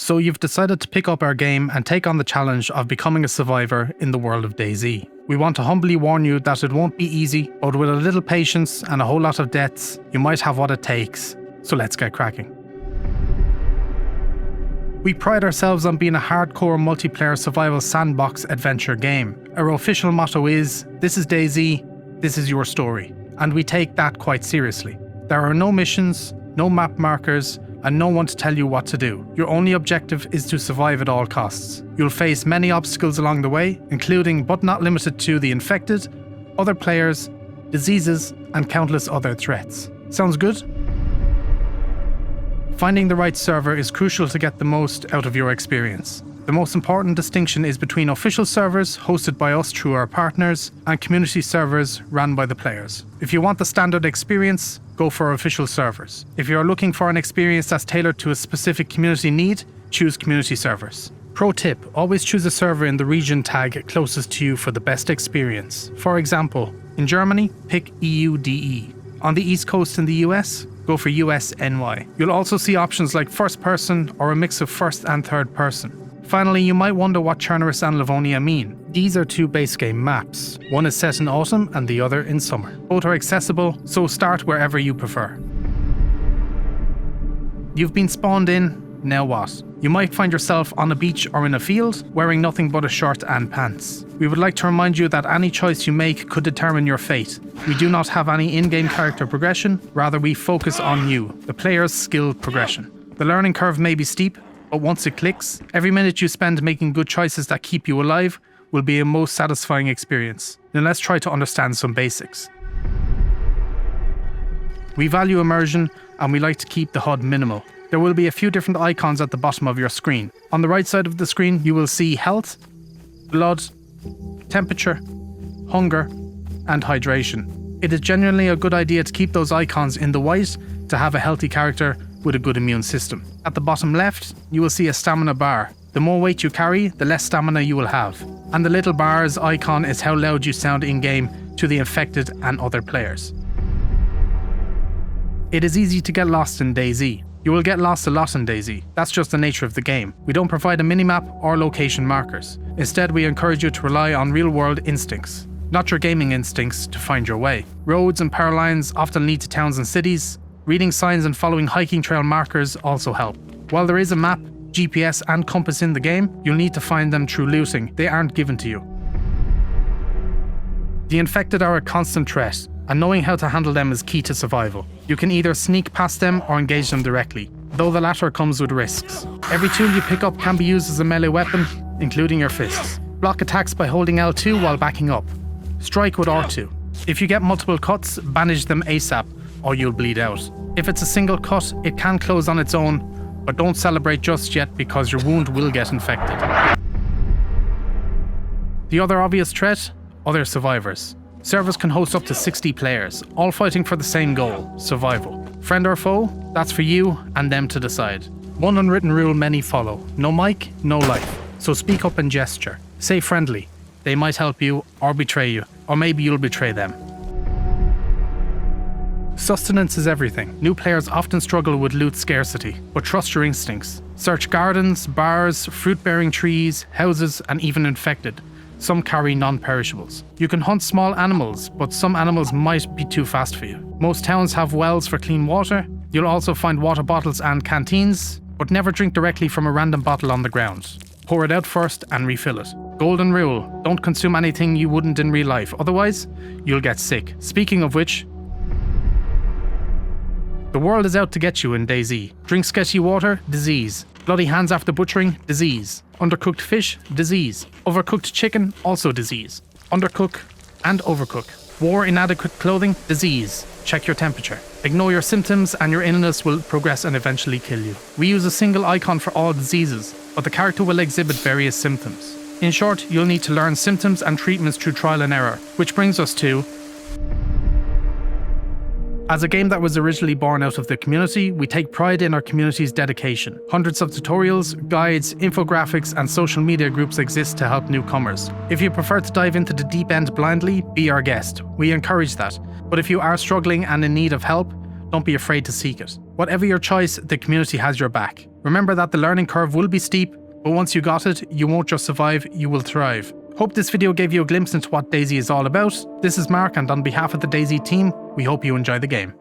So you've decided to pick up our game and take on the challenge of becoming a survivor in the world of DayZ. We want to humbly warn you that it won't be easy, but with a little patience and a whole lot of deaths, you might have what it takes. So let's get cracking. We pride ourselves on being a hardcore multiplayer survival sandbox adventure game. Our official motto is, "This is DayZ, this is your story." And we take that quite seriously. There are no missions, no map markers, and no one to tell you what to do. Your only objective is to survive at all costs. You'll face many obstacles along the way, including but not limited to the infected, other players, diseases, and countless other threats. Sounds good? Finding the right server is crucial to get the most out of your experience. The most important distinction is between official servers hosted by us through our partners and community servers run by the players. If you want the standard experience, go for official servers. If you are looking for an experience that's tailored to a specific community need, choose community servers. Pro tip, always choose a server in the region tag closest to you for the best experience. For example, in Germany, pick EUDE. On the East Coast in the US, go for USNY. You'll also see options like first person or a mix of first and third person. Finally, you might wonder what Chernobyl and Livonia mean. These are two base game maps. One is set in autumn and the other in summer. Both are accessible, so start wherever you prefer. You've been spawned in, now what? You might find yourself on a beach or in a field, wearing nothing but a shirt and pants. We would like to remind you that any choice you make could determine your fate. We do not have any in-game character progression, rather we focus on you, the player's skill progression. The learning curve may be steep, but once it clicks, every minute you spend making good choices that keep you alive will be a most satisfying experience. Now let's try to understand some basics. We value immersion and we like to keep the HUD minimal. There will be a few different icons at the bottom of your screen. On the right side of the screen you will see health, blood, temperature, hunger, and hydration. It is genuinely a good idea to keep those icons in the white to have a healthy character with a good immune system. At the bottom left, you will see a stamina bar. The more weight you carry, the less stamina you will have. And the little bar's icon is how loud you sound in-game to the infected and other players. It is easy to get lost in DayZ. You will get lost a lot in DayZ. That's just the nature of the game. We don't provide a minimap or location markers. Instead, we encourage you to rely on real-world instincts, not your gaming instincts, to find your way. Roads and power lines often lead to towns and cities. Reading signs and following hiking trail markers also help. While there is a map, GPS and compass in the game, you'll need to find them through looting. They aren't given to you. The infected are a constant threat, and knowing how to handle them is key to survival. You can either sneak past them or engage them directly, though the latter comes with risks. Every tool you pick up can be used as a melee weapon, including your fists. Block attacks by holding L2 while backing up. Strike with R2. If you get multiple cuts, bandage them ASAP, or you'll bleed out. If it's a single cut, it can close on its own, but don't celebrate just yet because your wound will get infected. The other obvious threat? Other survivors. Servers can host up to 60 players, all fighting for the same goal, survival. Friend or foe? That's for you and them to decide. One unwritten rule many follow: no mic, no life. So speak up and gesture. Say friendly. They might help you or betray you, or maybe you'll betray them. Sustenance is everything. New players often struggle with loot scarcity, but trust your instincts. Search gardens, bars, fruit-bearing trees, houses, and even infected. Some carry non-perishables. You can hunt small animals, but some animals might be too fast for you. Most towns have wells for clean water. You'll also find water bottles and canteens, but never drink directly from a random bottle on the ground. Pour it out first and refill it. Golden rule: don't consume anything you wouldn't in real life, otherwise you'll get sick. Speaking of which, the world is out to get you in DayZ. Drink sketchy water? Disease. Bloody hands after butchering? Disease. Undercooked fish? Disease. Overcooked chicken? Also disease. Undercook and overcook. Wore inadequate clothing? Disease. Check your temperature. Ignore your symptoms and your illness will progress and eventually kill you. We use a single icon for all diseases, but the character will exhibit various symptoms. In short, you'll need to learn symptoms and treatments through trial and error, which brings us to... As a game that was originally born out of the community, we take pride in our community's dedication. Hundreds of tutorials, guides, infographics, and social media groups exist to help newcomers. If you prefer to dive into the deep end blindly, be our guest. We encourage that. But if you are struggling and in need of help, don't be afraid to seek it. Whatever your choice, the community has your back. Remember that the learning curve will be steep, but once you got it, you won't just survive, you will thrive. Hope this video gave you a glimpse into what DayZ is all about. This is Mark, and on behalf of the DayZ team, we hope you enjoy the game.